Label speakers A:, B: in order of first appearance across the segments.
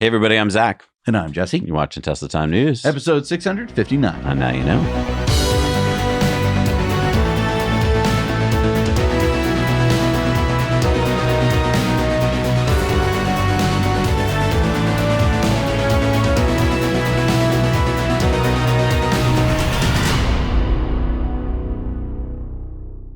A: Hey everybody, I'm Zach.
B: And I'm Jesse.
A: You're watching Tesla Time News.
B: Episode 659.
A: And now you know.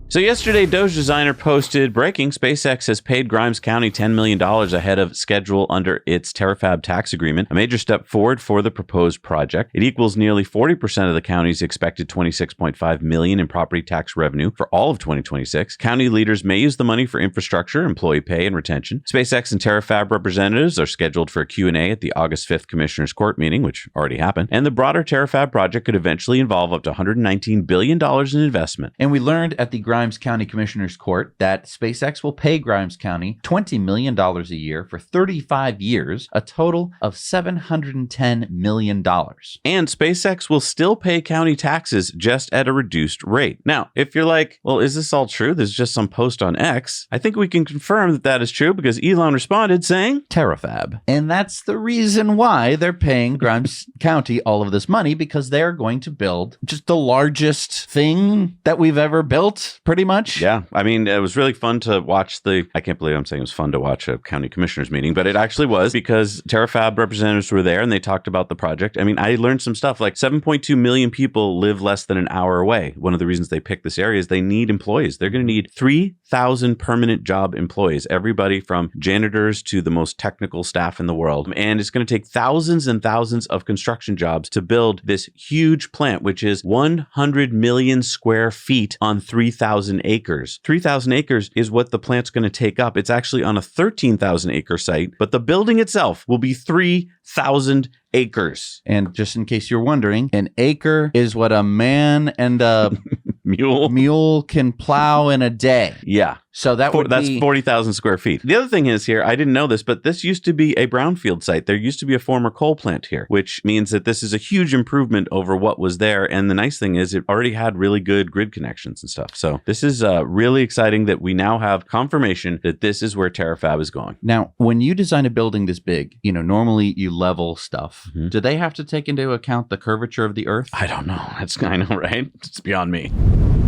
A: So yesterday, Doge Designer posted, breaking, SpaceX has paid Grimes County $10 million ahead of schedule under its Terafab tax agreement, a major step forward for the proposed project. It equals nearly 40% of the county's expected $26.5 million in property tax revenue for all of 2026. County leaders may use the money for infrastructure, employee pay, and retention. SpaceX and Terafab representatives are scheduled for a Q&A at the August 5th Commissioner's Court meeting, which already happened. And the broader Terafab project could eventually involve up to $119 billion in investment.
B: And we learned at the Grimes County Commissioner's Court that SpaceX will pay Grimes County $20 million a year for 35 years, a total of $710 million.
A: And SpaceX will still pay county taxes just at a reduced rate. Now, if you're like, well, is this all true? There's just some post on X. I think we can confirm that that is true because Elon responded saying,
B: Terafab. And that's the reason why they're paying Grimes County all of this money, because they're going to build just the largest thing that we've ever built, pretty much.
A: Yeah. I mean, it was really fun to watch I can't believe I'm saying it was fun to watch a county commissioners meeting, but it actually was, because Terafab representatives were there and they talked about the project. I mean, I learned some stuff like 7.2 million people live less than an hour away. One of the reasons they picked this area is they need employees. They're going to need 3,000 permanent job employees, everybody from janitors to the most technical staff in the world. And it's going to take thousands and thousands of construction jobs to build this huge plant, which is 100 million square feet on 3,000 acres. 3,000 acres is what the plant's going to take up. It's actually on a 13,000 acre site, but the building itself will be 3,000 acres.
B: And just in case you're wondering, an acre is what a man and a mule can plow in a day.
A: Yeah.
B: So that's
A: 40,000 square feet. The other thing is here, I didn't know this, but this used to be a brownfield site. There used to be a former coal plant here, which means that this is a huge improvement over what was there. And the nice thing is it already had really good grid connections and stuff. So this is really exciting that we now have confirmation that this is where Terafab is going.
B: Now, when you design a building this big, normally you level stuff. Mm-hmm. Do they have to take into account the curvature of the Earth?
A: I don't know. I know, right? It's beyond me.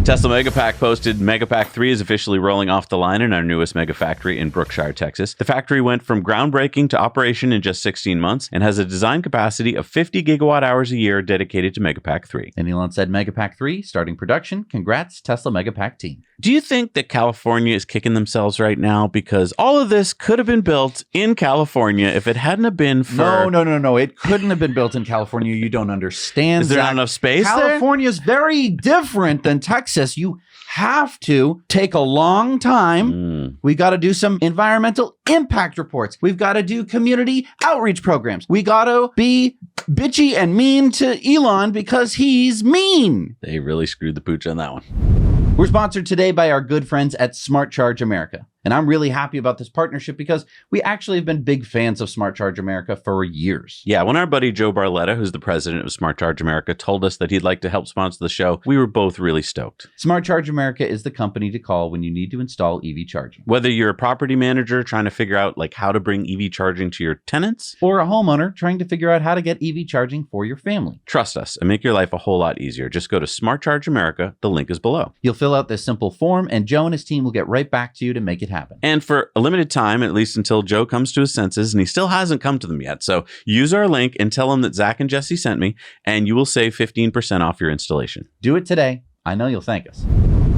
A: Tesla Megapack posted Megapack 3 is officially rolling off the line in our newest mega factory in Brookshire, Texas. The factory went from groundbreaking to operation in just 16 months and has a design capacity of 50 gigawatt hours a year dedicated to Megapack 3.
B: And Elon said Megapack 3 starting production. Congrats, Tesla Megapack team.
A: Do you think that California is kicking themselves right now because all of this could have been built in California if it hadn't have been for...
B: No. It couldn't have been built in California. You don't understand.
A: Is there not enough space
B: California is very different than Texas. You have to take a long time. We got to do some environmental impact reports. We've got to do community outreach programs. We got to be bitchy and mean to Elon because he's mean.
A: They really screwed the pooch on that one.
B: We're sponsored today by our good friends at Smart Charge America. And I'm really happy about this partnership because we actually have been big fans of Smart Charge America for years.
A: Yeah, when our buddy Joe Barletta, who's the president of Smart Charge America, told us that he'd like to help sponsor the show, we were both really stoked.
B: Smart Charge America is the company to call when you need to install EV charging.
A: Whether you're a property manager trying to figure out how to bring EV charging to your tenants,
B: or a homeowner trying to figure out how to get EV charging for your family.
A: Trust us and make your life a whole lot easier. Just go to Smart Charge America. The link is below.
B: You'll fill out this simple form and Joe and his team will get right back to you to make it happen.
A: And for a limited time, at least until Joe comes to his senses, and he still hasn't come to them yet. So use our link and tell him that Zach and Jesse sent me, and you will save 15% off your installation.
B: Do it today. I know you'll thank us.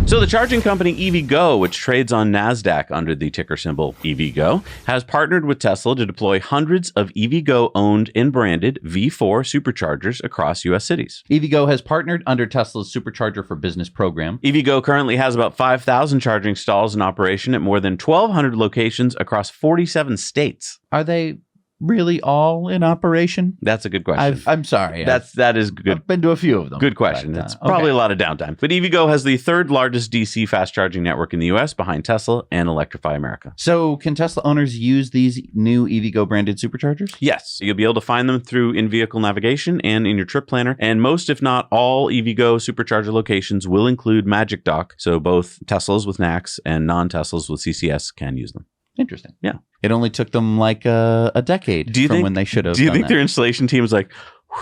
A: So the charging company EVgo, which trades on NASDAQ under the ticker symbol EVgo, has partnered with Tesla to deploy hundreds of EVgo-owned and branded V4 superchargers across U.S. cities.
B: EVgo has partnered under Tesla's Supercharger for Business program.
A: EVgo currently has about 5,000 charging stalls in operation at more than 1,200 locations across 47 states.
B: Are they really all in operation?
A: That's a good question.
B: I'm sorry.
A: That is good.
B: I've been to a few of them.
A: Good question. It's probably a lot of downtime. But EVgo has the third largest DC fast charging network in the US behind Tesla and Electrify America.
B: So can Tesla owners use these new EVgo branded superchargers?
A: Yes. You'll be able to find them through in-vehicle navigation and in your trip planner. And most, if not all, EVgo supercharger locations will include Magic Dock. So both Teslas with NACS and non-Teslas with CCS can use them.
B: Interesting.
A: Yeah.
B: It only took them like a decade from when they should have.
A: Do you think their installation team is like,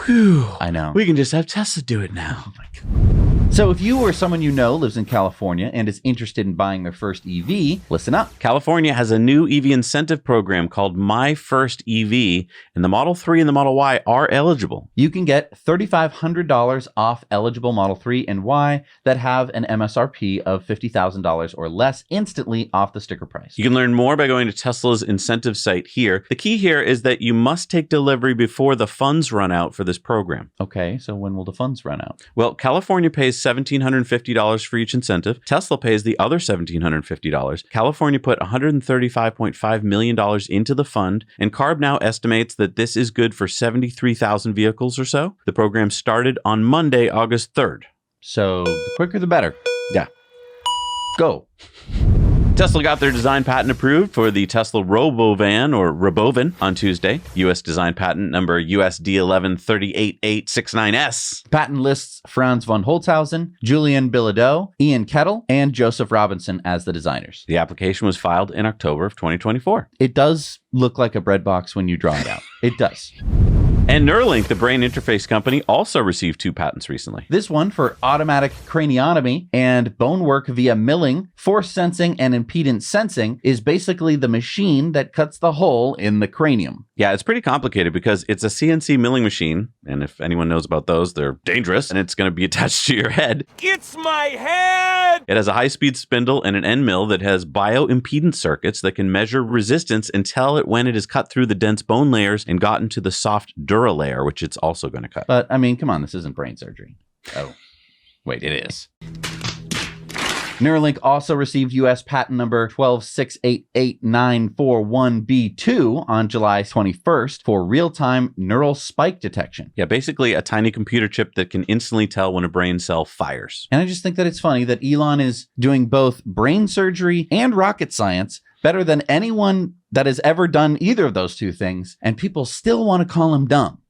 A: whew,
B: I know.
A: we can just have Tesla do it now?
B: Oh my God. So if you or someone you know lives in California and is interested in buying their first EV, listen up.
A: California has a new EV incentive program called My First EV, and the Model 3 and the Model Y are eligible.
B: You can get $3,500 off eligible Model 3 and Y that have an MSRP of $50,000 or less instantly off the sticker price.
A: You can learn more by going to Tesla's incentive site here. The key here is that you must take delivery before the funds run out for this program.
B: Okay, so when will the funds run out?
A: Well, California pays $1,750 for each incentive. Tesla pays the other $1,750. California put $135.5 million into the fund, and CARB now estimates that this is good for 73,000 vehicles or so. The program started on Monday, August 3rd.
B: So the quicker the better.
A: Yeah.
B: Go.
A: Tesla got their design patent approved for the Tesla Robovan or Robovan on Tuesday. U.S. design patent number USD 11386869S.
B: Patent lists Franz von Holzhausen, Julian Bilodeau, Ian Kettle, and Joseph Robinson as the designers.
A: The application was filed in October of 2024.
B: It does look like a bread box when you draw it out. It does.
A: And Neuralink, the brain interface company, also received 2 patents recently.
B: This one for automatic craniotomy and bone work via milling, force sensing, and impedance sensing is basically the machine that cuts the hole in the cranium.
A: Yeah, it's pretty complicated because it's a CNC milling machine. And if anyone knows about those, they're dangerous and it's going to be attached to your head.
C: It's my head!
A: It has a high-speed spindle and an end mill that has bioimpedance circuits that can measure resistance and tell it when it has cut through the dense bone layers and gotten to the soft dura layer, which it's also going to cut.
B: But I mean, come on, this isn't brain surgery. Oh, wait, it is. Neuralink also received U.S. patent number 126888941B2 on July 21st for real-time neural spike detection.
A: Yeah, basically a tiny computer chip that can instantly tell when a brain cell fires.
B: And I just think that it's funny that Elon is doing both brain surgery and rocket science better than anyone that has ever done either of those two things, and people still want to call him dumb.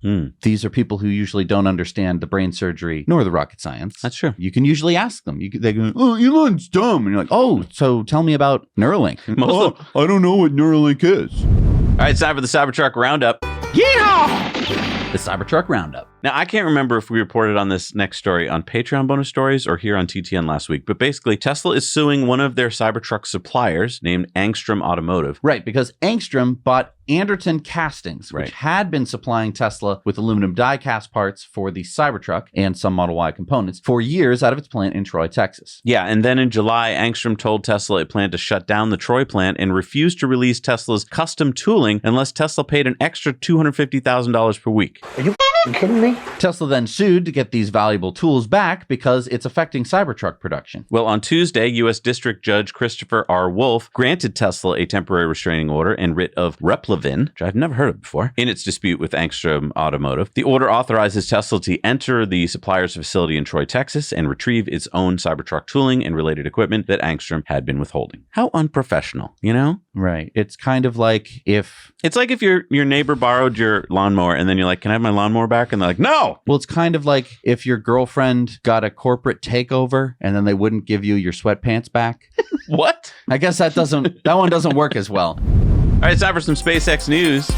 B: These are people who usually don't understand the brain surgery nor the rocket science.
A: That's true.
B: You can usually ask them. They go, oh, Elon's dumb. And you're like, oh, so tell me about Neuralink.
A: I
B: don't know what Neuralink is.
A: All right, it's time for the Cybertruck Roundup.
B: Yeehaw! The Cybertruck Roundup.
A: Now, I can't remember if we reported on this next story on Patreon bonus stories or here on TTN last week, but basically Tesla is suing one of their Cybertruck suppliers named Angstrom Automotive.
B: Right, because Angstrom bought Anderton Castings, which had been supplying Tesla with aluminum die-cast parts for the Cybertruck and some Model Y components for years out of its plant in Troy, Texas.
A: Yeah, and then in July, Angstrom told Tesla it planned to shut down the Troy plant and refused to release Tesla's custom tooling unless Tesla paid an extra $250,000 per week.
C: Are you kidding me?
B: Tesla then sued to get these valuable tools back because it's affecting Cybertruck production.
A: Well, on Tuesday, U.S. District Judge Christopher R. Wolf granted Tesla a temporary restraining order and writ of Replevin, which I've never heard of before, in its dispute with Angstrom Automotive. The order authorizes Tesla to enter the supplier's facility in Troy, Texas, and retrieve its own Cybertruck tooling and related equipment that Angstrom had been withholding. How unprofessional, you know?
B: Right. It's kind of like if...
A: It's like if your neighbor borrowed your lawnmower and then you're like, can I have my lawnmower back? And they're like, no!
B: Well, it's kind of like if your girlfriend got a corporate takeover and then they wouldn't give you your sweatpants back.
A: What?
B: I guess that one doesn't work as well.
A: All right, it's time for some SpaceX news.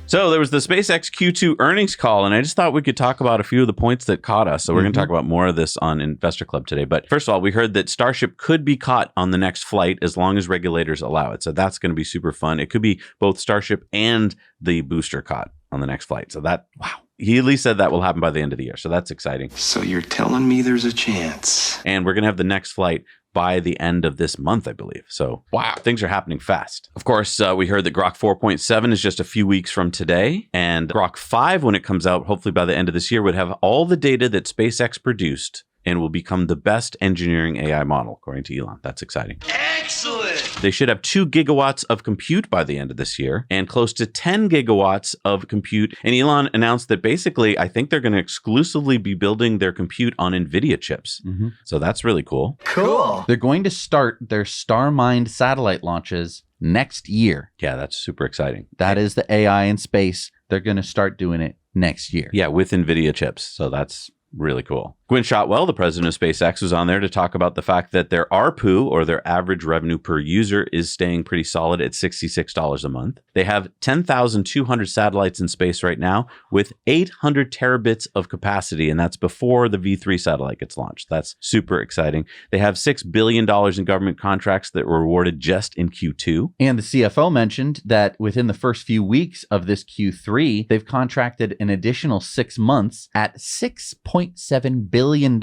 A: So there was the SpaceX Q2 earnings call, and I just thought we could talk about a few of the points that caught us. So we're going to talk about more of this on Investor Club today. But first of all, we heard that Starship could be caught on the next flight as long as regulators allow it. So that's going to be super fun. It could be both Starship and the booster caught on the next flight. So that, wow. He at least said that will happen by the end of the year. So that's exciting.
C: So you're telling me there's a chance?
A: And we're going to have the next flight by the end of this month, I believe. So, wow, things are happening fast. Of course, we heard that Grok 4.7 is just a few weeks from today. And Grok 5, when it comes out, hopefully by the end of this year, would have all the data that SpaceX produced and will become the best engineering AI model, according to Elon. That's exciting.
C: Excellent!
A: They should have 2 gigawatts of compute by the end of this year and close to 10 gigawatts of compute. And Elon announced that basically, I think they're going to exclusively be building their compute on NVIDIA chips. So that's really cool.
C: Cool.
B: They're going to start their StarMind satellite launches next year.
A: Yeah, that's super exciting.
B: That is the AI in space. They're going to start doing it next year.
A: Yeah, with NVIDIA chips. So that's Really cool. Gwynne Shotwell, the president of SpaceX, was on there to talk about the fact that their ARPU, or their average revenue per user, is staying pretty solid at $66 a month. They have 10,200 satellites in space right now with 800 terabits of capacity, and that's before the V3 satellite gets launched. That's super exciting. They have $6 billion in government contracts that were awarded just in Q2.
B: And the CFO mentioned that within the first few weeks of this Q3, they've contracted an additional 6 months at $6.7 billion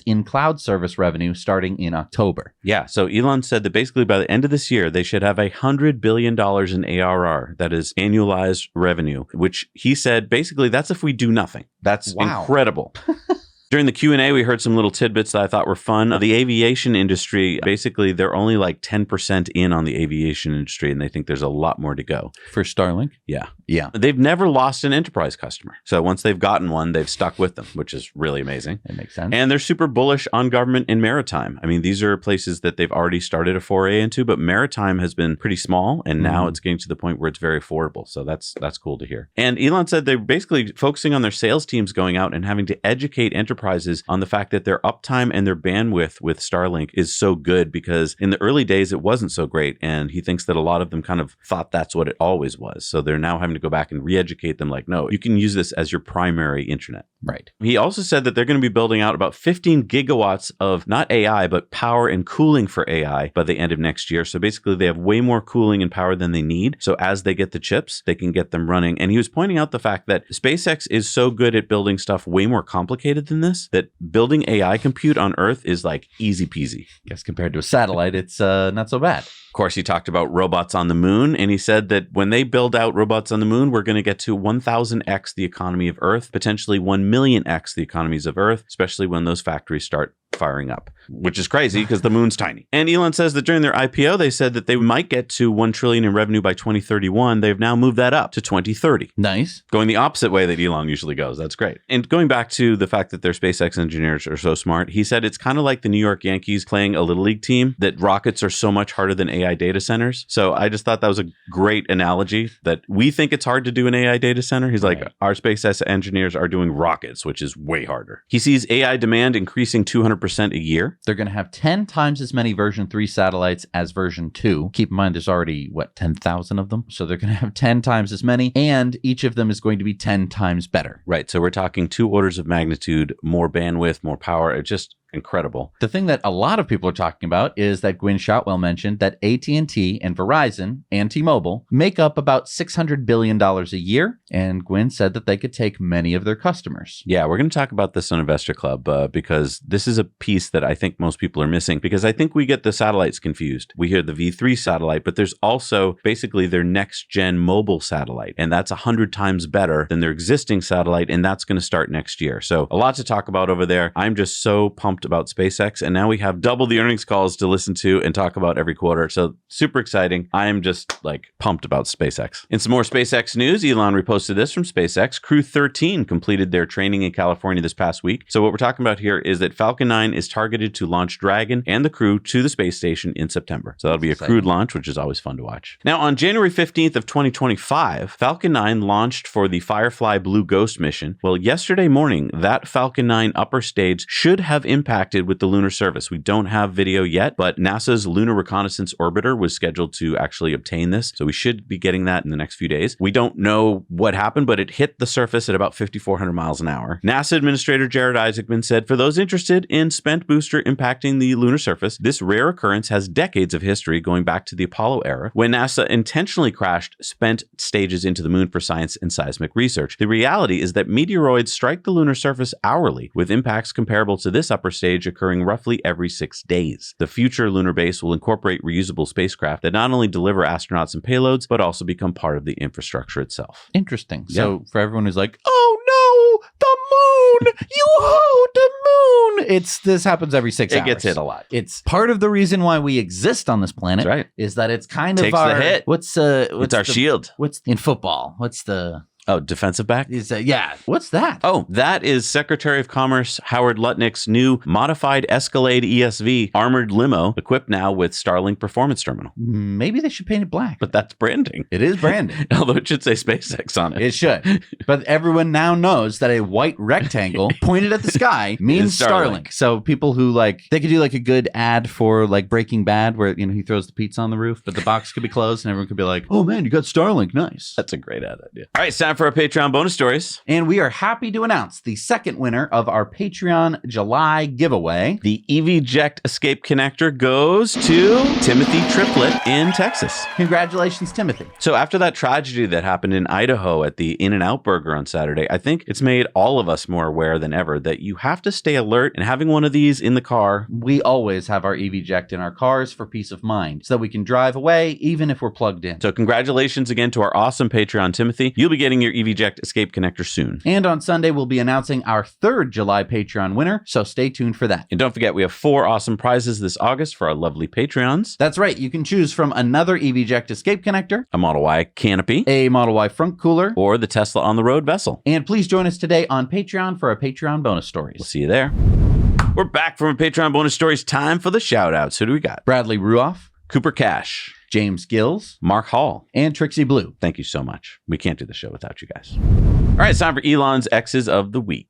B: in cloud service revenue starting in October.
A: Yeah, so Elon said that basically by the end of this year, they should have $100 billion in ARR, that is annualized revenue, which he said basically that's if we do nothing. That's incredible. During the Q&A, we heard some little tidbits that I thought were fun. The aviation industry, basically, they're only like 10% in on the aviation industry, and they think there's a lot more to go.
B: For Starlink?
A: Yeah.
B: Yeah.
A: They've never lost an enterprise customer. So once they've gotten one, they've stuck with them, which is really amazing.
B: That makes sense.
A: And they're super bullish on government and maritime. I mean, these are places that they've already started a foray into, but maritime has been pretty small, and now it's getting to the point where it's very affordable. So that's cool to hear. And Elon said they're basically focusing on their sales teams going out and having to educate enterprises on the fact that their uptime and their bandwidth with Starlink is so good, because in the early days, it wasn't so great. And he thinks that a lot of them kind of thought that's what it always was. So they're now having to go back and re-educate them like, no, you can use this as your primary internet.
B: Right.
A: He also said that they're going to be building out about 15 gigawatts of not AI, but power and cooling for AI by the end of next year. So basically, they have way more cooling and power than they need. So as they get the chips, they can get them running. And he was pointing out the fact that SpaceX is so good at building stuff way more complicated than this, that building AI compute on Earth is like easy peasy.
B: Guess compared to a satellite, it's not so bad.
A: Of course, he talked about robots on the moon, and he said that when they build out robots on the moon, we're going to get to 1,000x the economy of Earth, potentially 1,000,000x the economies of Earth, especially when those factories start firing up, which is crazy because the moon's tiny. And Elon says that during their IPO, they said that they might get to $1 trillion in revenue by 2031. They've now moved that up to 2030.
B: Nice.
A: Going the opposite way that Elon usually goes. That's great. And going back to the fact that their SpaceX engineers are so smart, he said it's kind of like the New York Yankees playing a little league team, that rockets are so much harder than AI data centers. So I just thought that was a great analogy, that we think it's hard to do an AI data center. He's like, our SpaceX engineers are doing rockets, which is way harder. He sees AI demand increasing 200% a year.
B: They're going to have 10 times as many version 3 satellites as version 2. Keep in mind, there's already, 10,000 of them? So they're going to have 10 times as many, and each of them is going to be 10 times better.
A: Right. So we're talking 2 orders of magnitude, more bandwidth, more power. It's just incredible.
B: The thing that a lot of people are talking about is that Gwynne Shotwell mentioned that AT&T and Verizon and T-Mobile make up about $600 billion a year, and Gwynne said that they could take many of their customers.
A: Yeah, we're going to talk about this on Investor Club because this is a piece that I think most people are missing, because I think we get the satellites confused. We hear the V3 satellite, but there's also basically their next-gen mobile satellite, and that's 100 times better than their existing satellite, and that's going to start next year. So a lot to talk about over there. I'm just so pumped about SpaceX, and now we have double the earnings calls to listen to and talk about every quarter. So super exciting. I am just like pumped about SpaceX. In some more SpaceX news, Elon reposted this from SpaceX. Crew 13 completed their training in California this past week. So what we're talking about here is that Falcon 9 is targeted to launch Dragon and the crew to the space station in September. So that'll be a crewed launch, which is always fun to watch. Now, on January 15th of 2025, Falcon 9 launched for the Firefly Blue Ghost mission. Well, yesterday morning, that Falcon 9 upper stage should have impacted with the lunar surface. We don't have video yet, but NASA's Lunar Reconnaissance Orbiter was scheduled to actually obtain this. So we should be getting that in the next few days. We don't know what happened, but it hit the surface at about 5,400 miles an hour. NASA Administrator Jared Isaacman said, for those interested in spent booster impacting the lunar surface, this rare occurrence has decades of history going back to the Apollo era, when NASA intentionally crashed spent stages into the moon for science and seismic research. The reality is that meteoroids strike the lunar surface hourly, with impacts comparable to this upper stage occurring roughly every 6 days. The future lunar base will incorporate reusable spacecraft that not only deliver astronauts and payloads, but also become part of the infrastructure itself.
B: Interesting.
A: Yeah.
B: So for everyone who's like, oh no, the moon, you the moon. This happens every 6 hours.
A: It gets hit a lot.
B: It's part of the reason why we exist on this planet.
A: That's right.
B: Is that it's kind of
A: Takes
B: our
A: the hit.
B: What's
A: It's our shield.
B: What's in football? What's the
A: Oh, defensive back?
B: Yeah. What's that?
A: Oh, that is Secretary of Commerce Howard Lutnick's new modified Escalade ESV armored limo, equipped now with Starlink Performance Terminal.
B: Maybe they should paint it black.
A: But that's branding.
B: It is branding.
A: Although it should say SpaceX on it.
B: It should. But everyone now knows that a white rectangle pointed at the sky means Starlink. So people who they could do a good ad for Breaking Bad where, he throws the pizza on the roof, but the box could be closed and everyone could be like, oh man, you got Starlink. Nice.
A: That's a great ad idea. All right, it's time for our Patreon bonus stories.
B: And we are happy to announce the second winner of our Patreon July giveaway.
A: The EVject Escape Connector goes to Timothy Triplett in Texas.
B: Congratulations, Timothy.
A: So after that tragedy that happened in Idaho at the In-N-Out Burger on Saturday, I think it's made all of us more aware than ever that you have to stay alert, and having one of these in the car.
B: We always have our EVject in our cars for peace of mind so that we can drive away even if we're plugged in.
A: So congratulations again to our awesome Patreon, Timothy. You'll be getting your EVject Escape Connector soon.
B: And on Sunday, we'll be announcing our third July Patreon winner, so stay tuned for that.
A: And don't forget, we have 4 awesome prizes this August for our lovely Patreons.
B: That's right. You can choose from another EVject Escape Connector,
A: a Model Y canopy,
B: a Model Y front cooler,
A: or the Tesla on-the-road vessel.
B: And please join us today on Patreon for our Patreon bonus stories.
A: We'll see you there. We're back from a Patreon bonus stories. Time for the shout-outs. Who do we got?
B: Bradley Ruoff,
A: Cooper Cash,
B: James Gills,
A: Mark Hall,
B: and Trixie Blue.
A: Thank you so much. We can't do the show without you guys. All right, it's time for Elon's X's of the Week.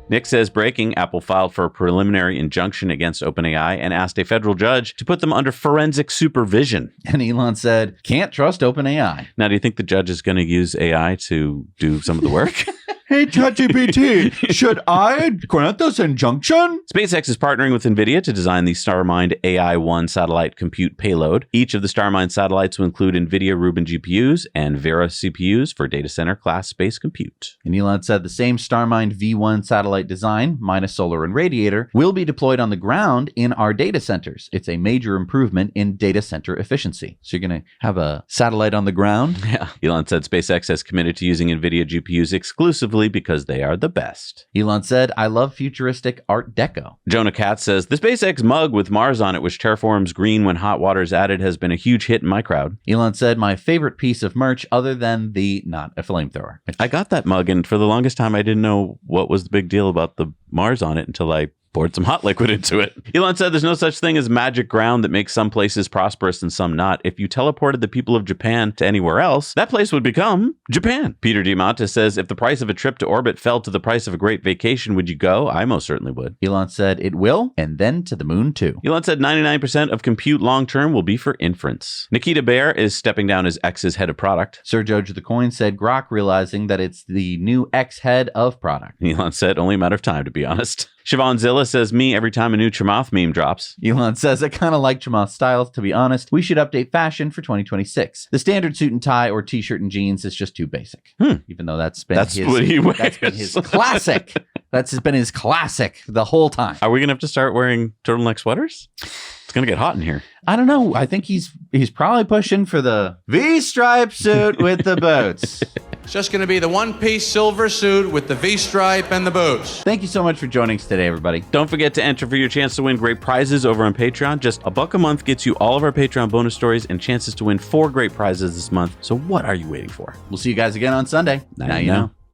A: Nick says, breaking, Apple filed for a preliminary injunction against OpenAI and asked a federal judge to put them under forensic supervision.
B: And Elon said, can't trust OpenAI.
A: Now, do you think the judge is going to use AI to do some of the work?
B: Hey, ChatGPT, should I grant this injunction?
A: SpaceX is partnering with NVIDIA to design the Starmind AI-1 satellite compute payload. Each of the Starmind satellites will include NVIDIA Rubin GPUs and Vera CPUs for data center class space compute.
B: And Elon said the same Starmind V1 satellite design, minus solar and radiator, will be deployed on the ground in our data centers. It's a major improvement in data center efficiency. So you're going to have a satellite on the ground?
A: Yeah. Elon said SpaceX has committed to using NVIDIA GPUs exclusively because they are the best.
B: Elon said, I love futuristic Art Deco.
A: Jonah Katz says, the SpaceX mug with Mars on it, which terraforms green when hot water is added, has been a huge hit in my crowd.
B: Elon said, my favorite piece of merch other than the not a flamethrower.
A: I got that mug, and for the longest time, I didn't know what was the big deal about the Mars on it until I poured some hot liquid into it. Elon said there's no such thing as magic ground that makes some places prosperous and some not. If you teleported the people of Japan to anywhere else, that place would become Japan. Peter DiMonte says, if the price of a trip to orbit fell to the price of a great vacation, would you go? I most certainly would.
B: Elon said it will, and then to the moon too.
A: Elon said 99% of compute long-term will be for inference. Nikita Baer is stepping down as X's head of product.
B: Sir George the Coin said Grok realizing that it's the new X head of product.
A: Elon said only a matter of time, to be honest. Siobhan Zilla says, me every time a new Chamath meme drops.
B: Elon says, I kind of like Chamath styles, to be honest. We should update fashion for 2026. The standard suit and tie or t-shirt and jeans is just too basic. Even though that's been his classic. That's been his classic the whole time.
A: Are we going to have to start wearing turtleneck sweaters? It's going to get hot in here.
B: I don't know. I think he's probably pushing for the V-stripe suit with the boots.
D: It's just going to be the one-piece silver suit with the V-stripe and the boots.
B: Thank you so much for joining us today, everybody.
A: Don't forget to enter for your chance to win great prizes over on Patreon. Just $1 a month gets you all of our Patreon bonus stories and chances to win 4 great prizes this month. So what are you waiting for?
B: We'll see you guys again on Sunday.
A: Now you know.